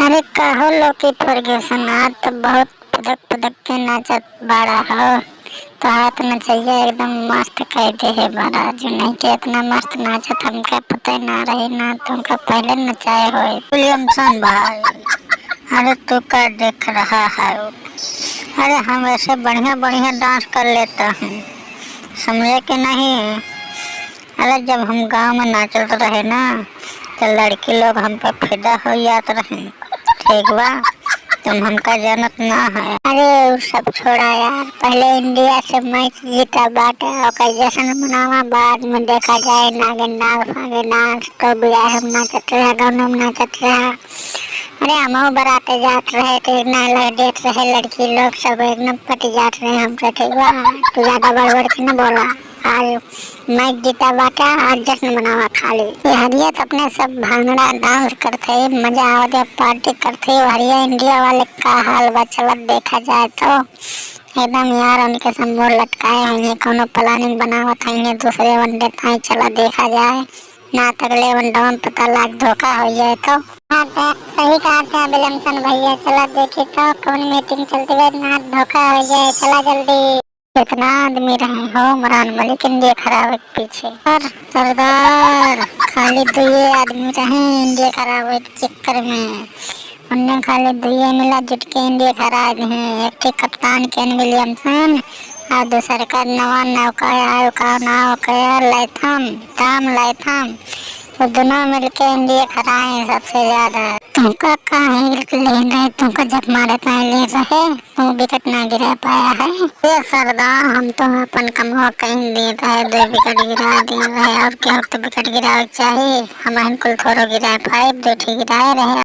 अरे कहो Lockie Ferguson आज तो बहुत पदक पदक के नाचत बाड़ा हो। तो हाथ नचैया एकदम मस्त कह दे है बड़ा जो नहीं के इतना मस्त नाचत हमका पता ना रही ना तुमका पहले नचाए हो विलियमसन भाई। अरे तू क्या देख रहा है? अरे हम ऐसे बढ़िया बढ़िया डांस कर लेता हूँ, समझे कि नहीं? अरे जब हम गांव में नाचते रहे ना तो लड़की लोग हम पे फिदा हो जाते रहे। ठीक बा, तुम हमका जानत ना है। अरे वो सब छोड़ा यार, पहले इंडिया से मैच जीता बाटे और जश्न मनावा, बाद में देखा जाए नागे नाग फागे नाच तो बियाह में नाचत रहे, गाँव में नाचत रहे। अरे हम बराते जात रहे तो इतना देख रहे लड़की लोग सब एकदम पट जात रहे हमसे। ठीक बा, तू ज्यादा बड़बड़ के न बोला। आज मैच जीता बाटा, आज जश्न मनावा खाली। हरिया तो अपने सब भांगड़ा डांस करते मजा आवत पार्टी करते। हरिया इंडिया वाले का हाल बा चलत देखा जाए तो एकदम यार उनके संबोल लटकाए हैं, कोनो प्लानिंग बनावत हैं दूसरे वनडे ताई चला देखा जाए ना तगले वनडा में पता लाग धोखा हो जाए तो। हाँ तो सही कहा था विलियमसन भैया, चला देखे तो कौन मीटिंग चलती है ना धोखा हो जाए। चला जल्दी, कितना आदमी रहे हो मरान मलिक इंडिया खराब है पीछे। और सरदार खाली दुए आदमी रहे इंडिया खराब है चक्कर में, उन्हें खाली दुए मिला जुट के इंडिया खराब है। एक कप्तान केन विलियमसन और दूसरे का नवा नौका आयो का नाव का लैथम टाम लैथम, वो दोनों मिलके इंडिया खराए सबसे ज्यादा। तुमका कहीं ले रहे, तुमको जब मारे पाए ले रहे तो विकेट ना गिरा पाया है। ये सरदार हम तो अपन कमवा कहीं दे रहे, 2 विकेट गिरा दिए रहे और क्या तो विकेट गिरा चाहिए। हमारे कुल थोड़ा गिरा 5 2 गिराए रहे।